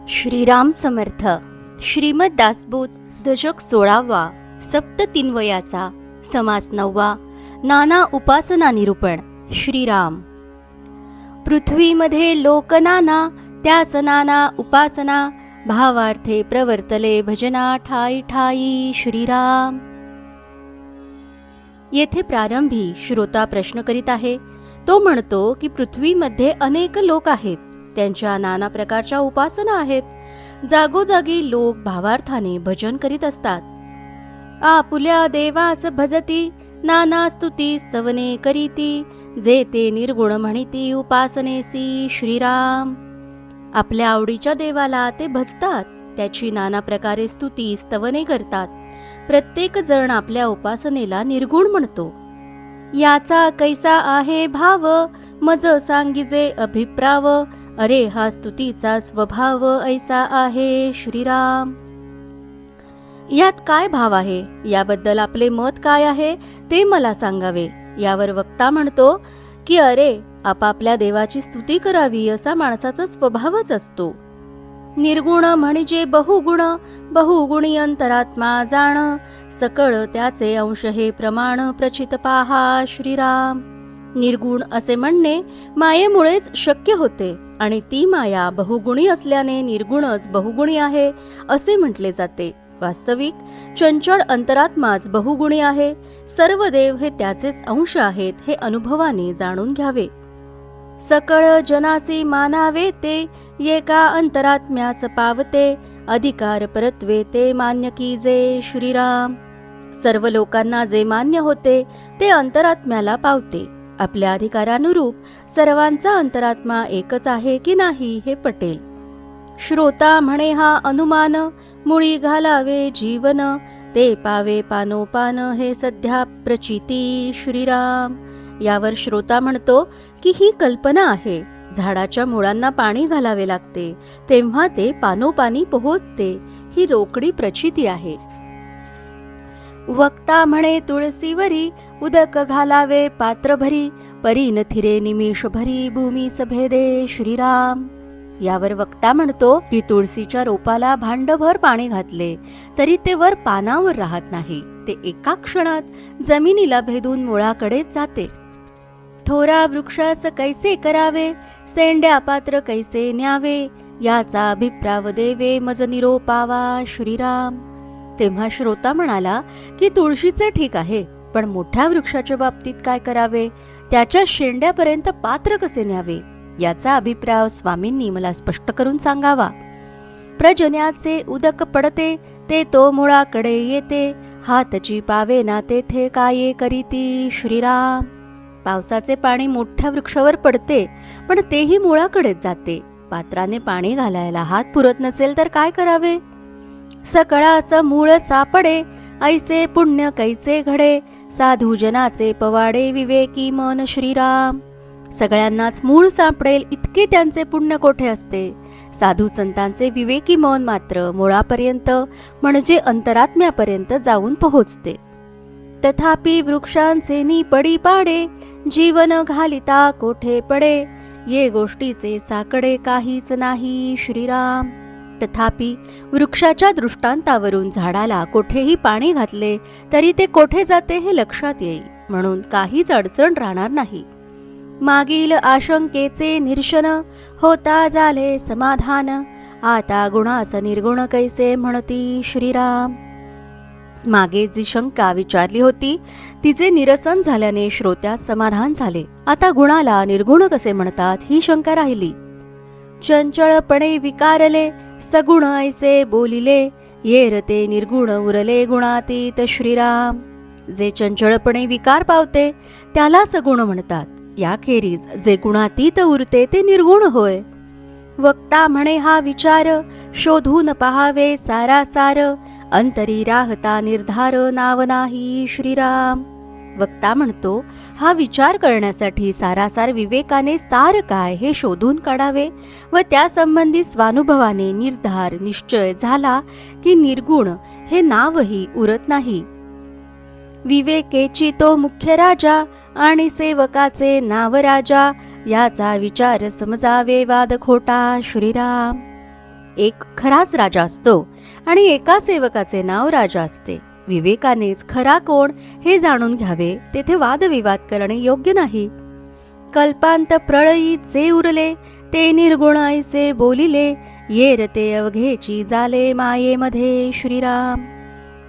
श्रीराम समर्थ. श्रीमद दासबोध दशक 16वा, सप्त तीनवयाचा, समास 9वा, नाना उपासना निरूपण. श्रीराम. पृथ्वीमध्ये लोक नाना, त्यास नाना उपासना, भावार्थे प्रवर्तले भजना ठाई ठाई. श्रीराम. येथे प्रारंभी श्रोता प्रश्न करीत आहे. तो म्हणतो की पृथ्वीमध्ये अनेक लोक आहेत, त्यांच्या नाना प्रकारच्या उपासना आहेत. जागोजागी लोक भावार्थाने भजन करीत असतात. आपुल्या देवास भजती, नाना स्तुती स्तवने करीती, जे ते निर्गुण म्हणिती उपासनेसी. श्रीराम. आपल्या आवडीच्या देवाला ते भजतात, त्याची नाना प्रकारे स्तुती स्तवने करतात. प्रत्येक जण आपल्या उपासनेला निर्गुण म्हणतो. याचा कैसा आहे भाव, मज सांगिजे अभिप्राव, अरे हा स्तुतीचा स्वभाव ऐसा आहे. श्रीराम. यात काय भाव आहे, याबद्दल आपले मत काय आहे ते मला सांगावे. यावर वक्ता म्हणतो की अरे, आपापल्या देवाची स्तुती करावी असा माणसाचा स्वभावच असतो. निर्गुण म्हणजे बहुगुण, बहुगुणी अंतरात्मा जाण, सकळ त्याचे अंश हे प्रमाण प्रचित पाहा. श्रीराम. निर्गुण असे म्हणणे मायेमुळेच शक्य होते, आणि ती माया बहुगुणी असल्याने निर्गुणच बहुगुणी आहे असे म्हटले जाते. वास्तविक चंचळ अंतरात्माच बहुगुणी आहे. सर्व देव हे त्याचेच अंश आहेत हे अनुभवाने जाणून घ्यावे. सकळ जनासी मानावे ते, एका अंतरात्म्यास पावते, अधिकार परत्वे ते मान्य कीजे. श्रीराम. सर्व लोकांना जे मान्य होते ते अंतरात्म्याला पावते. आपल्या अधिकारानुरूप सर्वांचा अंतरात्मा एकच आहे की नाही हे पटेल. श्रोता म्हणे हा अनुमान, मुळी घालावे जीवन, ते पावे पानोपान हे सध्या प्रचिती. श्रीराम. यावर श्रोता म्हणतो की ही कल्पना आहे. झाडाच्या मुळांना पाणी घालावे लागते, तेव्हा ते पानोपानी पोहोचते, ही रोकडी प्रचिती आहे. वक्ता म्हणे तुळसीवरी, उदक घालावे पात्र भरी, परी न थिरे निमिष भरी, भूमी सभेदे. श्रीराम. यावर वक्ता म्हणतो की तुळशीच्या रोपाला भांडभर पाणी घातले तरी ते वर पानावर राहत नाही, ते एका क्षणात जमिनीला भेदून मुळाकडेच जाते. थोरा वृक्षास कैसे करावे, सेंड्या पात्र कैसे न्यावे, याचा अभिप्राव देवे मज निरोपावा. श्रीराम. तेव्हा श्रोता म्हणाला की तुळशीचे ठीक आहे, पण मोठ्या वृक्षाच्या बाबतीत काय करावे, त्याच्या शेंड्यापर्यंत पात्र कसे न्यावे, याचा अभिप्राय स्वामींनी मला स्पष्ट करून सांगावा. प्रजन्याचे उदक पडते, ते तो मुळाकडे येते, हातची पावे ना तेथे काय करीती. श्रीराम. पावसाचे पाणी मोठ्या वृक्षावर पडते, पण तेही मुळाकडेच जाते. पात्राने पाणी घालायला हात पुरत नसेल तर काय करावे. सकळास मूळ सापडे, ऐसे पुण्य कैचे घडे, साधू जनाचे पवाडे विवेकी मन. श्रीराम. सगळ्यांनाच मूळ सापडेल इतके त्यांचे पुण्य कोठे असते. साधू संतांचे विवेकी मन मात्र मुळापर्यंत म्हणजे अंतरात्म्यापर्यंत जाऊन पोहोचते. तथापि वृक्षांचे निपडी पाडे, जीवन घालिता कोठे पडे, ये गोष्टीचे साकडे काहीच नाही. श्रीराम. तथापि वृक्षाच्या दृष्टांतावरून झाडाला कोठेही पाणी घातले तरी ते कोठे जाते हे लक्षात येईल, म्हणून काहीच अडचण राहणार नाही. मागील आशंकेचे निरशन, होता झाले समाधान, आता गुणास निर्गुण कैसे म्हणती. श्रीराम. मागे जी शंका विचारली होती तिचे निरसन झाल्याने श्रोत्यास समाधान झाले. आता गुणाला निर्गुण कसे म्हणतात ही शंका राहिली. चंचळपणे विकारले, सगुण ऐसे बोलिले, येर ते निर्गुण उरले गुणातीत. श्रीराम. जे चंचळपणे विकार पावते त्याला सगुण म्हणतात. याखेरीज जे गुणातीत उरते ते निर्गुण होय. वक्ता म्हणे हा विचार, शोधून पहावे सारासार, अंतरी राहता निर्धार नाव नाही. श्रीराम. वक्ता म्हणतो हा विचार करण्यासाठी सारासार विवेकाने सार काय हे शोधून काढावे व त्यासंबंधी स्वानुभवाने निर्धार निश्चय झाला की निर्गुण हे नावही उरत नाही. विवेकेची तो मुख्य राजा, आणि सेवकाचे नाव राजा, याचा विचार समजावे वाद खोटा. श्रीराम. एक खराच राजा असतो आणि एका सेवकाचे नाव राजा असते. विवेकानेच खरा कोण हे जाणून घ्यावे. तेथे वादविवाद करणे योग्य नाही. कल्पांत प्रळयी जे उरले ते निर्गुण ऐसे बोलिले, येर ते अवघेची जाले मायेमध्ये श्रीराम.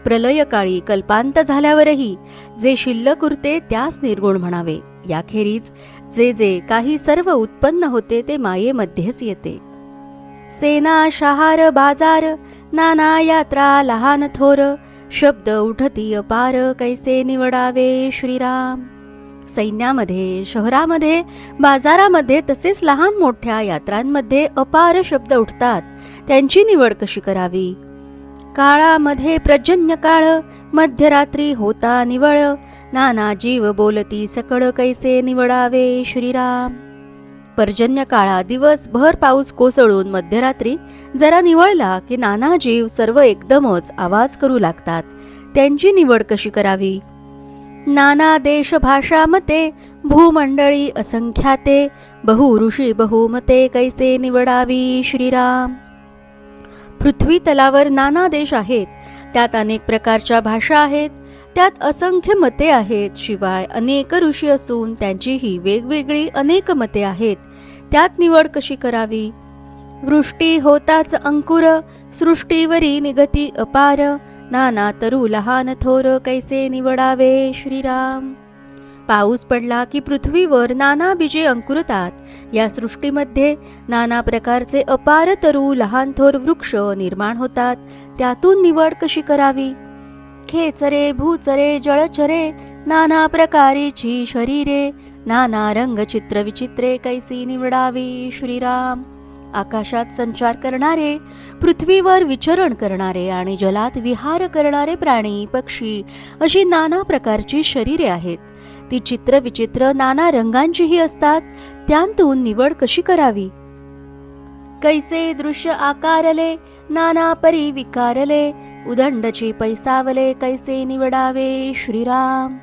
प्रलय काळी कल्पांत झाल्यावरही जे शिल्लक उरते त्यास निर्गुण म्हणावे. याखेरीज जे जे काही सर्व उत्पन्न होते ते मायेमध्येच येते. सेना शहार बाजार नाना यात्रा लहान थोर, शब्द उठती अपार कैसे निवडावे श्रीराम. सैन्यामध्ये, शहरामध्ये, बाजारामध्ये तसेच लहान मोठ्या यात्रांमध्ये अपार शब्द उठतात. त्यांची निवड कशी करावी. काळामध्ये पर्जन्य काळ, मध्यरात्री होता निवळ, नाना जीव बोलती सकळ कैसे निवडावे श्रीराम. पर्जन्य काळा दिवसभर पाऊस कोसळून मध्यरात्री जरा निवळला की नाना जीव सर्व एकदमच आवाज करू लागतात. त्यांची निवड कशी करावी. नाना देश भाषा मते, भूमंडळी असंख्याते, बहु ऋषी बहुमते कैसे निवडावी श्रीराम. पृथ्वी तलावर नाना देश आहेत, त्यात अनेक प्रकारच्या भाषा आहेत, त्यात असंख्य मते आहेत. शिवाय अनेक ऋषी असून त्यांचीही वेगवेगळी अनेक मते आहेत. त्यात निवड कशी करावी. वृष्टी होताच अंकुर, सृष्टीवरी निगती अपार, नाना तरु लहान थोर कैसे निवडावे श्रीराम. पाऊस पडला की पृथ्वीवर नाना बीजे अंकुरतात. या सृष्टीमध्ये नाना प्रकारचे अपार तरु लहान थोर वृक्ष निर्माण होतात. त्यातून निवड कशी करावी. खेचरे भूचरे जळचरे, नाना प्रकारीची शरीरे, नाना रंग चित्र विचित्रे कैसी निवडावी श्रीराम. आकाशात संचार करणारे, पृथ्वीवर विचरण करणारे आणि जलात विहार करणारे प्राणी पक्षी अशी नाना प्रकारची शरीरे आहेत. ती चित्र विचित्र नाना रंगांचीही असतात. त्यांतून निवड कशी करावी. कैसे दृश्य आकारले, नाना परी विकारले, उदंडची पैसावले कैसे निवडावे श्रीराम.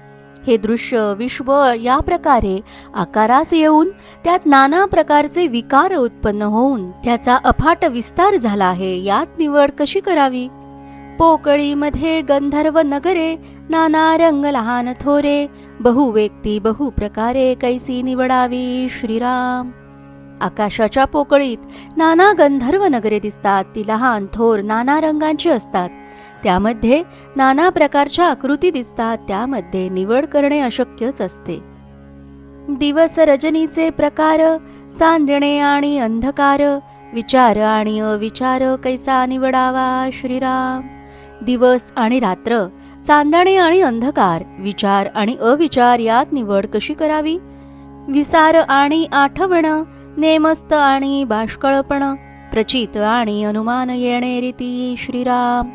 हे दृश्य विश्व या प्रकारे आकारास येऊन त्यात नाना प्रकारचे विकार उत्पन्न होऊन त्याचा अफाट विस्तार झाला आहे. यात निवड कशी करावी. पोकळीमध्ये गंधर्व नगरे, नाना रंग लहान थोरे, बहु व्यक्ती बहु प्रकारे कैसी निवडावी श्रीराम. आकाशाच्या पोकळीत नाना गंधर्व नगरे दिसतात. ती लहान थोर नाना रंगांची असतात. त्यामध्ये नाना प्रकारच्या आकृती दिसतात. त्यामध्ये निवड करणे अशक्यच असते. दिवस रजनीचे प्रकार, चांदणे आणि अंधकार, विचार आणि अविचार कैसा निवडावा श्रीराम. दिवस आणि रात्र, चांदणे आणि अंधकार, विचार आणि अविचार यात निवड कशी करावी. विसार आणि आठवण, नेमस्त आणि बाष्कळपण, प्रचित आणि अनुमान येणे रीती श्रीराम.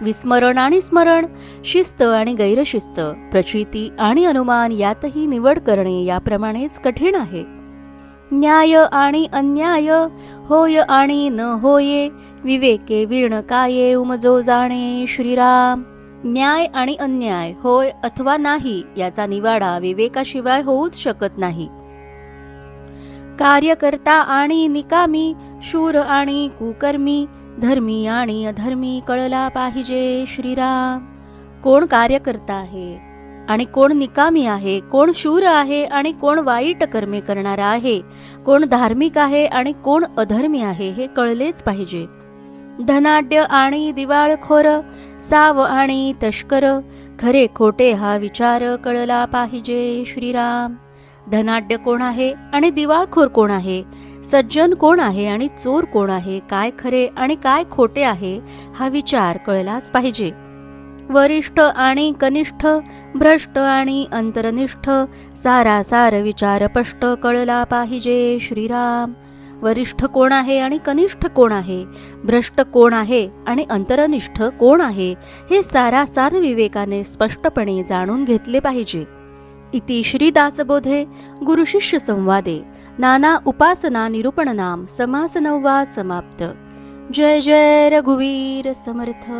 विस्मरण आणि स्मरण, शिस्त आणि गैरशिस्त, प्रचिती आणि अनुमान यातही निवड करणे याप्रमाणेच कठीण आहे. न्याय आणि अन्याय, होय आणि न होये, विवेके विण काये उमजो जाणे श्रीराम. न्याय आणि अन्याय, होय अथवा नाही याचा निवाडा विवेकाशिवाय होऊच शकत नाही. कार्यकर्ता आणि निकामी, शूर आणि कुकर्मी, धर्मी आणि अधर्मी कळला पाहिजे श्रीराम. कोण कार्यकर्ता आहे आणि कोण निकामी आहे, कोण शूर आहे आणि कोण वाईट कर्मे करणारा आहे, कोण धार्मिक आहे आणि कोण अधर्मी आहे हे कळलेच पाहिजे. धनाढ्य आणि दिवाळखोर, साव आणि तस्कर, खरे खोटे हा विचार कळला पाहिजे श्रीराम. धनाढ्य कोण आहे आणि दिवाळखोर कोण आहे, सज्जन कोण आहे आणि चोर कोण आहे, काय खरे आणि काय खोटे आहे हा विचार कळलाच पाहिजे. वरिष्ठ आणि कनिष्ठ, भ्रष्ट आणि अंतरनिष्ठ, सारासार विचार स्पष्ट कळला पाहिजे श्रीराम. वरिष्ठ कोण आहे आणि कनिष्ठ कोण आहे, भ्रष्ट कोण आहे आणि अंतरनिष्ठ कोण आहे हे सारासार विवेकाने स्पष्टपणे जाणून घेतले पाहिजे. इति श्री दासबोधे गुरुशिष्य संवादे नाना उपासना निरूपण नाम समास 9 समाप्त. जय जय रघुवीर समर्थ.